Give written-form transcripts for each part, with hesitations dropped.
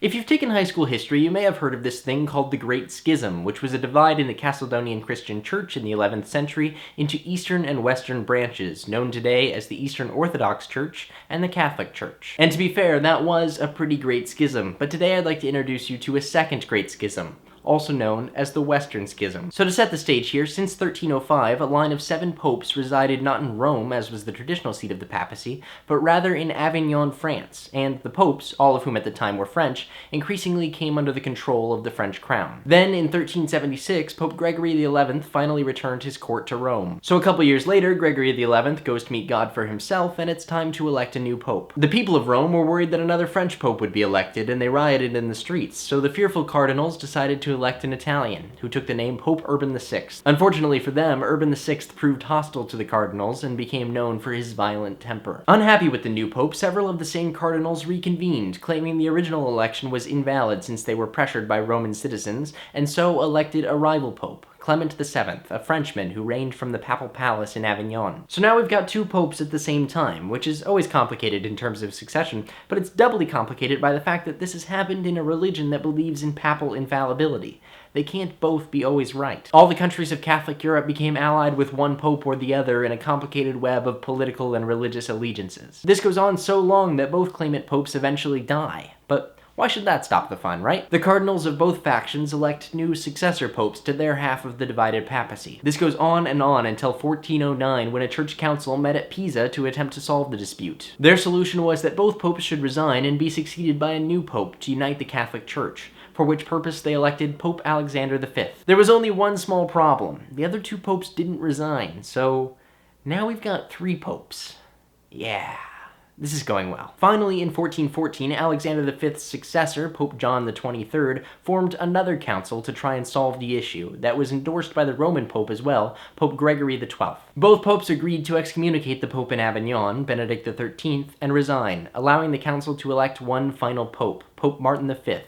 If you've taken high school history, you may have heard of this thing called the Great Schism, which was a divide in the Chalcedonian Christian Church in the 11th century into Eastern and Western branches, known today as the Eastern Orthodox Church and the Catholic Church. And to be fair, that was a pretty great schism, but today I'd like to introduce you to a second great schism, also known as the Western Schism. So to set the stage here, since 1305, a line of 7 popes resided not in Rome, as was the traditional seat of the papacy, but rather in Avignon, France, and the popes, all of whom at the time were French, increasingly came under the control of the French crown. Then, in 1376, Pope Gregory XI finally returned his court to Rome. So a couple years later, Gregory XI goes to meet God for himself, and it's time to elect a new pope. The people of Rome were worried that another French pope would be elected, and they rioted in the streets, so the fearful cardinals decided to elect an Italian, who took the name Pope Urban VI. Unfortunately for them, Urban VI proved hostile to the cardinals and became known for his violent temper. Unhappy with the new pope, several of the same cardinals reconvened, claiming the original election was invalid since they were pressured by Roman citizens, and so elected a rival pope, Clement VII, a Frenchman who reigned from the papal palace in Avignon. So now we've got 2 popes at the same time, which is always complicated in terms of succession, but it's doubly complicated by the fact that this has happened in a religion that believes in papal infallibility. They can't both be always right. All the countries of Catholic Europe became allied with one pope or the other in a complicated web of political and religious allegiances. This goes on so long that both claimant popes eventually die. But why should that stop the fun, right? The cardinals of both factions elect new successor popes to their half of the divided papacy. This goes on until 1409, when a church council met at Pisa to attempt to solve the dispute. Their solution was that both popes should resign and be succeeded by a new pope to unite the Catholic Church, for which purpose they elected Pope Alexander V. There was only one small problem. The other 2 popes didn't resign, so now we've got 3 popes. Yeah. This is going well. Finally, in 1414, Alexander V's successor, Pope John XXIII, formed another council to try and solve the issue that was endorsed by the Roman Pope as well, Pope Gregory XII. Both popes agreed to excommunicate the Pope in Avignon, Benedict XIII, and resign, allowing the council to elect one final pope, Pope Martin V,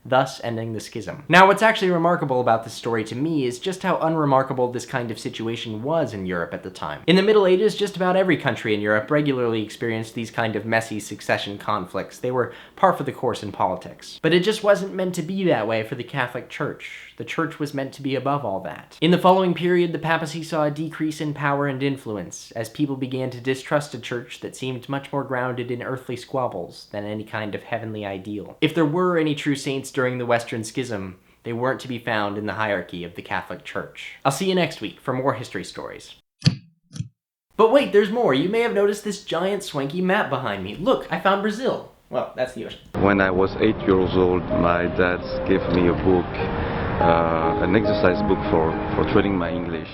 thus ending the schism. Now, what's actually remarkable about this story to me is just how unremarkable this kind of situation was in Europe at the time. In the Middle Ages, just about every country in Europe regularly experienced these kind of messy succession conflicts. They were par for the course in politics. But it just wasn't meant to be that way for the Catholic Church. The Church was meant to be above all that. In the following period, the papacy saw a decrease in power and influence, as people began to distrust a church that seemed much more grounded in earthly squabbles than any kind of heavenly ideal. If there were any true saints during the Western Schism, they weren't to be found in the hierarchy of the Catholic Church. I'll see you next week for more history stories. But wait, there's more. You may have noticed this giant swanky map behind me. Look, I found Brazil. Well, that's the ocean. When I was 8 years old, my dad gave me a book, an exercise book for training my English.